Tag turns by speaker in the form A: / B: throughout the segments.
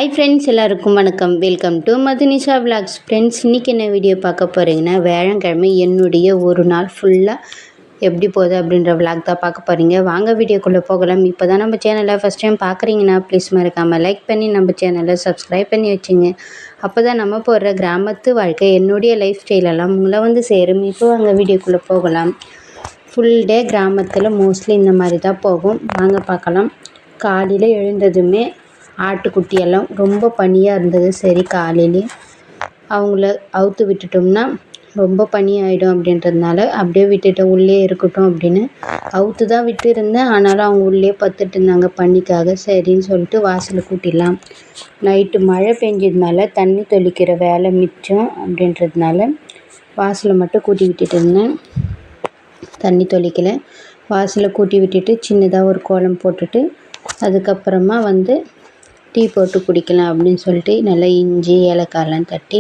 A: Hi friends, எல்லாருக்கும் வணக்கம். Welcome to Madhunisha vlogs. Friends, இன்றைக்கி என்ன வீடியோ பார்க்க போகிறீங்கன்னா, வியாழக்கிழமை என்னுடைய ஒரு நாள் ஃபுல்லாக எப்படி போகுது அப்படின்ற விலாக் தான் பார்க்க போகிறீங்க. வாங்க வீடியோக்குள்ளே போகலாம். இப்போ தான் நம்ம சேனலை ஃபஸ்ட் டைம் பார்க்குறீங்கன்னா ப்ளீஸ் மறக்காமல் லைக் பண்ணி நம்ம சேனலை சப்ஸ்கிரைப் பண்ணி வச்சுங்க. அப்போ தான் நம்ம போடுற கிராமத்து வாழ்க்கை என்னுடைய லைஃப் ஸ்டைலெல்லாம் உங்களை வந்து சேரும். இப்போ வாங்க வீடியோக்குள்ளே போகலாம். ஃபுல் டே கிராமத்தில் மோஸ்ட்லி இந்த மாதிரி தான் போகும். வாங்க பார்க்கலாம். காலையில் எழுந்ததுமே ஆட்டுக்குட்டியெல்லாம் ரொம்ப பனியாக இருந்தது. சரி, காலையிலே அவங்கள அவுத்து விட்டுட்டோம்னா ரொம்ப பனி ஆகிடும் அப்படின்றதுனால அப்படியே விட்டுட்டேன். உள்ளே இருக்கட்டும் அப்படின்னு அவுத்து தான் விட்டுருந்தேன். ஆனாலும் அவங்க உள்ளே பத்துட்டு இருந்தாங்க பனிக்காக. சரின்னு சொல்லிட்டு வாசலை கூட்டிடலாம். நைட்டு மழை பெஞ்சதுனால தண்ணி தெளிக்கிற வேலை மிச்சம் அப்படின்றதுனால வாசலை மட்டும் கூட்டி விட்டுட்டு இருந்தேன். தண்ணி தெளிக்கலை. வாசலை கூட்டி விட்டுட்டு சின்னதாக ஒரு கோலம் போட்டுட்டு அதுக்கப்புறமா வந்து டீ போட்டு குடிக்கலாம் அப்படின்னு சொல்லிட்டு நல்லா இஞ்சி ஏலக்காயெல்லாம் தட்டி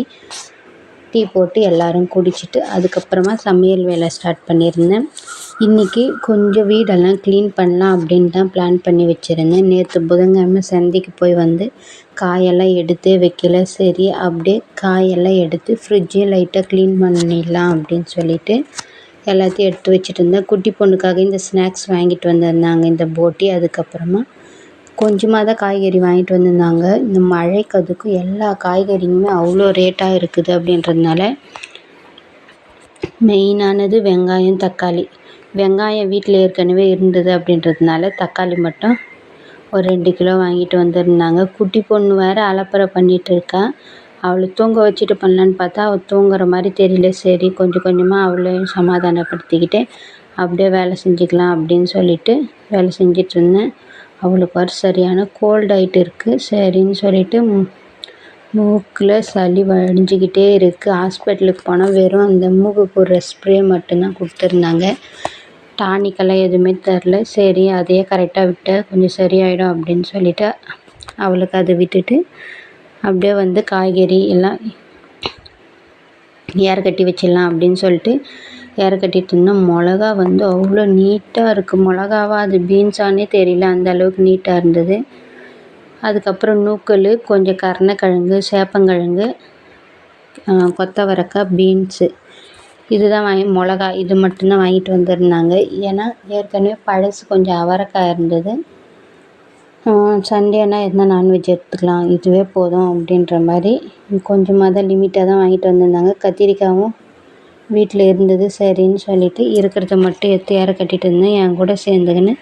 A: டீ போட்டு எல்லோரும் குடிச்சிட்டு அதுக்கப்புறமா சமையல் வேலை ஸ்டார்ட் பண்ணியிருந்தேன். இன்றைக்கி கொஞ்சம் வீடெல்லாம் க்ளீன் பண்ணலாம் அப்படின்னு தான் பிளான் பண்ணி வச்சுருந்தேன். நேற்று புதன்கிழமை சந்தைக்கு போய் வந்து காயெல்லாம் எடுத்து வைக்கல. சரி, அப்படியே காயெல்லாம் எடுத்து ஃப்ரிட்ஜையும் லைட்டாக க்ளீன் பண்ணிடலாம் அப்படின்னு சொல்லிட்டு எல்லாத்தையும் எடுத்து வச்சுட்டு இருந்தேன். குட்டி பொண்ணுக்காக இந்த ஸ்நாக்ஸ் வாங்கிட்டு வந்திருந்தாங்க, இந்த போட்டி. அதுக்கப்புறமா கொஞ்சமாக தான் காய்கறி வாங்கிட்டு வந்திருந்தாங்க. இந்த மழைக்கு அதுக்கும் எல்லா காய்கறியுமே அவ்வளோ ரேட்டாக இருக்குது அப்படின்றதுனால மெயினானது வெங்காயம், தக்காளி. வெங்காயம் வீட்டில் ஏற்கனவே இருந்தது அப்படின்றதுனால தக்காளி மட்டும் ஒரு 2 கிலோ வாங்கிட்டு வந்திருந்தாங்க. குட்டி பொண்ணு வேறு அலப்பறை பண்ணிகிட்டு இருக்கா. அவளை தூங்க வச்சுட்டு பண்ணலான்னு பார்த்தா அவள் தூங்குற மாதிரி தெரியல. சரி, கொஞ்சம் கொஞ்சமாக அவளையும் சமாதானப்படுத்திக்கிட்டு அப்படியே வேலை செஞ்சுக்கலாம் அப்படின்னு சொல்லிட்டு வேலை செஞ்சிட்ருந்தேன். அவளுக்கு ஒரு சரியான கோல்டு ஆகிட்டு இருக்குது. சரின்னு சொல்லிட்டு மூக்கில் சளி வடிஞ்சிக்கிட்டே இருக்குது. ஹாஸ்பிட்டலுக்கு போனால் வெறும் அந்த மூக்கு போடுற ஸ்ப்ரே மட்டும்தான் கொடுத்துருந்தாங்க. டானிக்கெல்லாம் எதுவுமே தரல. சரி, அதையே கரெக்டாக விட்டால் கொஞ்சம் சரியாயிடும் அப்படின்னு சொல்லிட்டு அவளுக்கு அதை விட்டுட்டு அப்படியே வந்து காய்கறி எல்லாம் ஏர் கட்டி வச்சிடலாம் அப்படின்னு சொல்லிட்டு ஏர் கட்டிகிட்டு இருந்தோம். மிளகா வந்து அவ்வளோ நீட்டாக இருக்குது. மிளகாவா அது பீன்ஸானே தெரியல, அந்த அளவுக்கு நீட்டாக இருந்தது. அதுக்கப்புறம் நூக்கல், கொஞ்சம் கருணக்கிழங்கு, சேப்பங்கிழங்கு, கொத்தவரக்காய், பீன்ஸு இதுதான் மிளகா இது மட்டும்தான் வாங்கிட்டு வந்திருந்தாங்க. ஏன்னா ஏற்கனவே பழசு கொஞ்சம் அவரைக்காய் இருந்தது. சண்டேனா எதுனா நான்வெஜ் எடுத்துக்கலாம், இதுவே போதும் அப்படின்ற மாதிரி கொஞ்சமாக தான் லிமிட்டாக தான் வாங்கிட்டு வந்திருந்தாங்க. கத்திரிக்காயும் வீட்டில் இருந்தது. சரின்னு சொல்லிட்டு இருக்கிறத மட்டும் எடுத்து ஏற கட்டிகிட்டு இருந்தேன். என் கூட சேர்ந்துக்கின்னு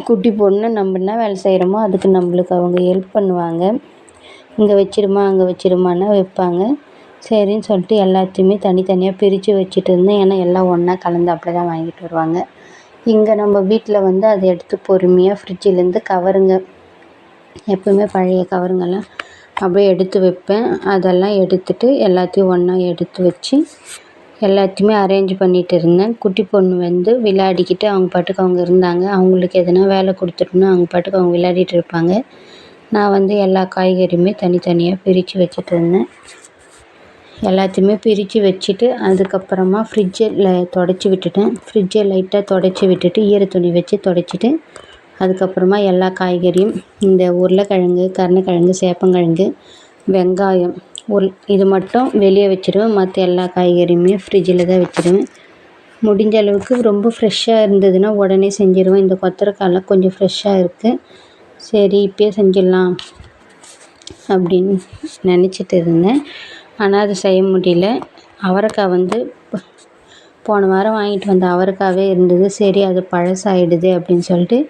A: குட்டி பொண்ணு நம்ம என்ன வேலை செய்கிறோமோ அதுக்கு நம்மளுக்கு அவங்க ஹெல்ப் பண்ணுவாங்க. இங்கே வச்சிடுமா அங்கே வச்சிடுமான்னா வைப்பாங்க. சரின்னு சொல்லிட்டு எல்லாத்தையுமே தனித்தனியாக பிரித்து வச்சுட்டு இருந்தேன். ஏன்னா எல்லாம் ஒன்றா கலந்து அப்படியே தான் வாங்கிட்டு வருவாங்க. இங்கே நம்ம வீட்டில் வந்து அதை எடுத்து பொறுமையாக ஃப்ரிட்ஜிலேருந்து கவருங்க, எப்போவுமே பழைய கவருங்கெல்லாம் அப்படியே எடுத்து வைப்பேன். அதெல்லாம் எடுத்துகிட்டு எல்லாத்தையும் ஒன்றா எடுத்து வச்சு எல்லாத்தையுமே அரேஞ்ச் பண்ணிகிட்டு இருந்தேன். குட்டி பொண்ணு வந்து விளையாடிக்கிட்டு அவங்க பாட்டுக்கு அவங்க இருந்தாங்க. அவங்களுக்கு எதனா வேலை கொடுத்துட்டோம்னா அவங்க பாட்டுக்கு அவங்க விளையாடிட்டு இருப்பாங்க. நான் வந்து எல்லா காய்கறியுமே தனித்தனியாக பிரித்து வச்சுட்டு இருந்தேன். எல்லாத்தையுமே பிரித்து வச்சுட்டு அதுக்கப்புறமா ஃப்ரிட்ஜில் தொடச்சி விட்டுட்டேன். ஃப்ரிட்ஜை லைட்டாக தொடச்சி விட்டுட்டு ஈரத்துணி வச்சு தொடச்சிட்டு அதுக்கப்புறமா எல்லா காய்கறியும் இந்த உருளைக்கிழங்கு, கருணக்கிழங்கு, சேப்பங்கிழங்கு, வெங்காயம் இது மட்டும் வெளியே வச்சுருவேன். மற்ற எல்லா காய்கறியுமே ஃப்ரிட்ஜில் தான் வச்சுருவேன். முடிஞ்ச அளவுக்கு ரொம்ப ஃப்ரெஷ்ஷாக இருந்ததுன்னா உடனே செஞ்சுருவேன். இந்த கொத்தரக்காயெல்லாம் கொஞ்சம் ஃப்ரெஷ்ஷாக இருக்குது. சரி, இப்போயே செஞ்சிடலாம் அப்படின்னு நினச்சிட்டு இருந்தேன். ஆனால் அது செய்ய முடியல. அவரைக்காய் வந்து போன வாரம் வாங்கிட்டு வந்த அவரைக்காவே இருந்தது. சரி, அது பழசாயிடுது அப்படின்னு சொல்லிட்டு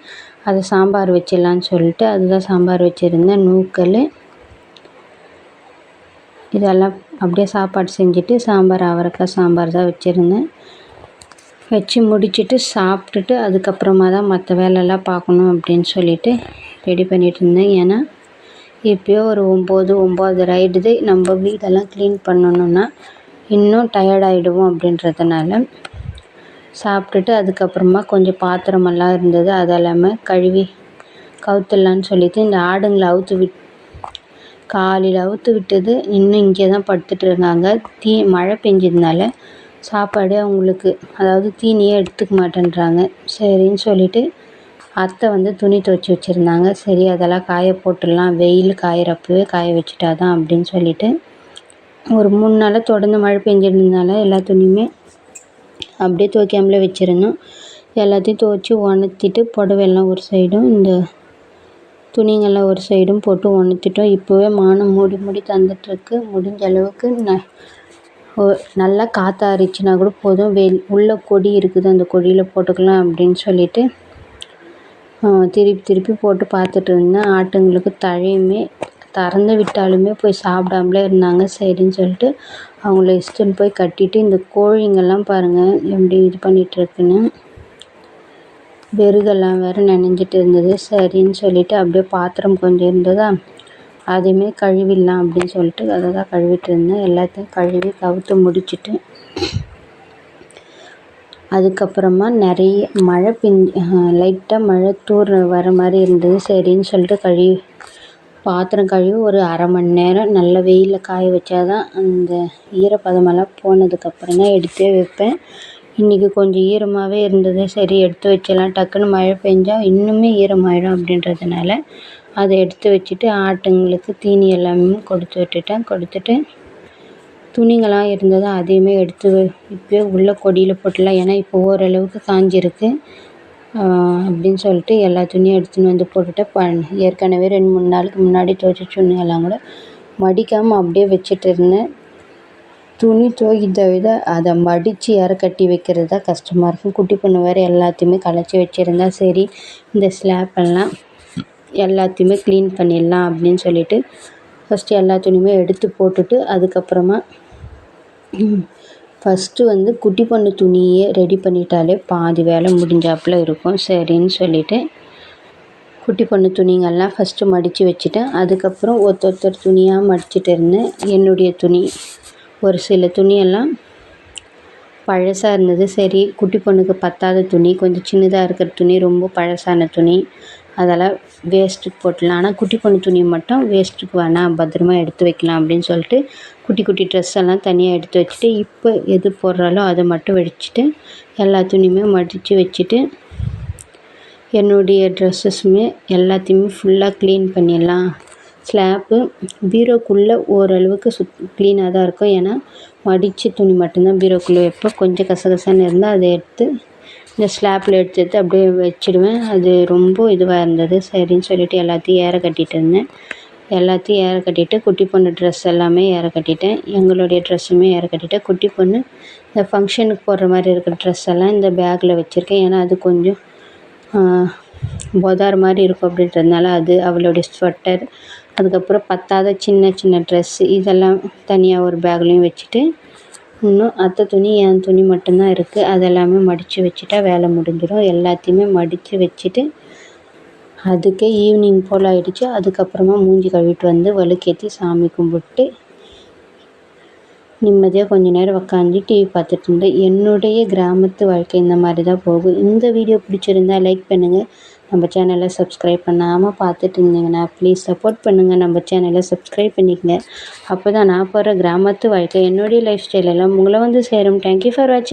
A: அதை சாம்பார் வச்சிடலான்னு சொல்லிட்டு அதுதான் சாம்பார் வச்சுருந்தேன். நூக்கல் இதெல்லாம் அப்படியே சாப்பாடு செஞ்சுட்டு சாம்பார், அவரைக்காய் சாம்பார் தான் வச்சுருந்தேன். வச்சு முடிச்சுட்டு சாப்பிட்டுட்டு அதுக்கப்புறமா தான் மற்ற வேலையெல்லாம் பார்க்கணும் அப்படின்னு சொல்லிட்டு ரெடி பண்ணிகிட்டு இருந்தேன். ஏன்னா இப்போயோ ஒரு 9:30 ஆகிடுது. நம்ம வீடெல்லாம் க்ளீன் பண்ணணுன்னா இன்னும் டயர்டாகிடுவோம் அப்படின்றதுனால சாப்பிட்டுட்டு அதுக்கப்புறமா கொஞ்சம் பாத்திரமெல்லாம் இருந்தது, அதெல்லாமே கழுவி கவுத்துடலான்னு சொல்லிட்டு இந்த ஆடுங்களை காலையில் அவுத்து விட்டது இன்னும் இங்கே தான் படுத்துட்டு இருக்காங்க. மழை பெஞ்சதுனால சாப்பாடு அவங்களுக்கு, அதாவது தீனியே எடுத்துக்க மாட்டேன்றாங்க. சரின்னு சொல்லிட்டு அத்தை வந்து துணி துவைச்சி வச்சுருந்தாங்க. சரி அதெல்லாம் காய போட்டுடலாம், வெயில் காயிறப்பவே காய வச்சுட்டா தான் அப்படின்னு சொல்லிட்டு ஒரு 3 நாளாக தொடர்ந்து மழை பெஞ்சிருந்ததுனால எல்லா துணியுமே அப்படியே துவைக்காமலே வச்சுருந்தோம். எல்லாத்தையும் துவைச்சி உணர்த்திட்டு புடவையெல்லாம் ஒரு சைடும் இந்த துணிங்கெல்லாம் ஒரு சைடும் போட்டு உணர்த்திட்டோம். இப்போவே வானம் மூடி மூடி தந்துட்டுருக்கு. முடிஞ்ச அளவுக்கு நல்லா காற்றாரிச்சின்னா கூட போதும், உள்ள கொடி இருக்குது அந்த கொடியில் போட்டுக்கலாம் அப்படின்னு சொல்லிட்டு திருப்பி திருப்பி போட்டு பார்த்துட்டு இருந்தேன். ஆட்டுங்களுக்கு தழையுமே திறந்து விட்டாலுமே போய் சாப்பிடாமலே இருந்தாங்க. சரின்னு சொல்லிட்டு அவங்கள இஷ்டன்னு போய் கட்டிட்டு, இந்த கோழிங்கெல்லாம் பாருங்கள் எப்படி இது பண்ணிகிட்ருக்குன்னு, வெறுகெல்லாம் வேறு நனைஞ்சிட்டு இருந்தது. சரின்னு சொல்லிட்டு அப்படியே பாத்திரம் கொஞ்சம் இருந்ததா, அதையுமே கழுவிடலாம் அப்படின்னு சொல்லிட்டு அதை தான் கழுவிட்டு இருந்தேன். எல்லாத்தையும் கழுவி கவுத்து முடிச்சுட்டு அதுக்கப்புறமா நிறைய மழை லைட்டாக மழை வர மாதிரி இருந்தது. சரின்னு சொல்லிட்டு பாத்திரம் கழுவி ஒரு அரை மணி நேரம் நல்ல வெயிலில் காய வச்சா தான் அந்த ஈரப்பதமெல்லாம் போனதுக்கப்புறம் தான் எடுத்தே வைப்பேன். இன்றைக்கி கொஞ்சம் ஈரமாகவே இருந்தது. சரி எடுத்து வச்சிடலாம், டக்குன்னு மழை பெஞ்சால் இன்னுமே ஈரமாயிடும் அப்படின்றதுனால அதை எடுத்து வச்சுட்டு ஆட்டுங்களுக்கு தீனி எல்லாமே கொடுத்துட்டு துணிங்களாம் இருந்தது அதையுமே எடுத்து இப்போயே உள்ள கொடியில் போட்டுடலாம். ஏன்னா இப்போ ஓரளவுக்கு காஞ்சிருக்கு அப்படின்னு சொல்லிட்டு எல்லா துணியும் எடுத்துன்னு வந்து போட்டுட்டு ஏற்கனவே 2-3 நாளுக்கு முன்னாடி துவைச்ச துணியெல்லாம் கூட மடிக்காமல் அப்படியே வச்சுட்டு இருந்தேன். துணி துவைக்கிறத விட அதை மடித்து கட்டி வைக்கிறது தான் கஷ்டமாக இருக்கும். குட்டி பொண்ணு வேறு எல்லாத்தையுமே கலைச்சி வச்சுருந்தா. சரி இந்த ஸ்லாப்பெல்லாம் எல்லாத்தையுமே க்ளீன் பண்ணிடலாம் அப்படின்னு சொல்லிட்டு ஃபஸ்ட்டு எல்லா துணியுமே எடுத்து போட்டுட்டு அதுக்கப்புறமா ஃபஸ்ட்டு வந்து குட்டி பொண்ணு துணியே ரெடி பண்ணிட்டாலே பாதி வேலை முடிஞ்சாப்புல இருக்கும். சரின்னு சொல்லிட்டு குட்டி பொண்ணு துணிங்கள்லாம் ஃபஸ்ட்டு மடித்து வச்சுட்டேன். அதுக்கப்புறம் ஒருத்தர் துணியாக மடிச்சுட்டு இருந்தேன். என்னுடைய துணி ஒரு சில துணியெல்லாம் பழசாக இருந்தது. சரி குட்டி பொண்ணுக்கு பத்தாத துணி, கொஞ்சம் சின்னதாக இருக்கிற துணி, ரொம்ப பழசான துணி, அதெல்லாம் வேஸ்ட்டுக்கு போட்டுடலாம். ஆனால் குட்டி பொண்ணு துணி மட்டும் வேஸ்ட்டுக்கு வேணாம், பத்திரமா எடுத்து வைக்கலாம் அப்படின்னு சொல்லிட்டு குட்டி குட்டி ட்ரெஸ் எல்லாம் தனியாக எடுத்து வச்சுட்டு இப்போ எது போடுறாலோ அதை மட்டும் வச்சுட்டு எல்லா துணியுமே மடித்து வச்சுட்டு என்னுடைய ட்ரெஸ்ஸஸுமே எல்லாத்தையுமே ஃபுல்லாக க்ளீன் பண்ணிடலாம். ஸ்லாப்பு பீரோக்குள்ளே ஓரளவுக்கு க்ளீனாக தான் இருக்கும். ஏன்னா மடித்த துணி மட்டும்தான் பீரோக்குள்ளே வைப்பேன். கொஞ்சம் கசகசன்னு இருந்தால் அதை எடுத்து இந்த ஸ்லாப்பில் எடுத்து அப்படியே வச்சுடுவேன். அது ரொம்ப இதுவாக இருந்தது. சரின்னு சொல்லிட்டு எல்லாத்தையும் கட்டிகிட்டு இருந்தேன். எல்லாத்தையும் கட்டிட்டு குட்டி பொண்ணு ட்ரெஸ் எல்லாமே கட்டிட்டேன். எங்களுடைய ட்ரெஸ்ஸுமே கட்டிட்டேன். குட்டி பொண்ணு இந்த ஃபங்க்ஷனுக்கு போடுற மாதிரி இருக்கிற ட்ரெஸ் எல்லாம் இந்த பேக்கில் வச்சுருக்கேன். ஏன்னா அது கொஞ்சம் பொதார் மாதிரி இருக்கும் அப்படின்றதுனால அது அவளுடைய ஸ்வெட்டர், அதுக்கப்புறம் பத்தாத சின்ன சின்ன ட்ரெஸ்ஸு இதெல்லாம் தனியாக ஒரு பேக்லேயும் வச்சுட்டு இன்னும் அத்தை துணி என் துணி மட்டும்தான் இருக்குது. அதெல்லாமே மடித்து வச்சுட்டா வேலை முடிஞ்சிடும். எல்லாத்தையுமே மடித்து வச்சுட்டு அதுக்கே ஈவினிங் போல் ஆகிடுச்சு. அதுக்கப்புறமா மூஞ்சி கழுவிட்டு வந்து விளக்கேற்றி சாமி கும்பிட்டு நிம்மதியாக கொஞ்சம் நேரம் உக்காந்து டிவி பார்த்துட்டு இருந்தேன். என்னுடைய கிராமத்து வாழ்க்கை இந்த மாதிரி தான் போகும். இந்த வீடியோ பிடிச்சிருந்தா லைக் பண்ணுங்கள். நம்ம சேனலை சப்ஸ்கிரைப் பண்ணாமல் பார்த்துட்டு இருந்தீங்கன்னா ப்ளீஸ் சப்போர்ட் பண்ணுங்கள். நம்ம சேனலை சப்ஸ்கிரைப் பண்ணிக்கங்க. அப்போ தான் நான் போகிற கிராமத்து வாழ்க்கை என்னுடைய லைஃப் ஸ்டைல் எல்லாம் உங்களை வந்து சேரும். தேங்க்யூ ஃபார் வாட்சிங்.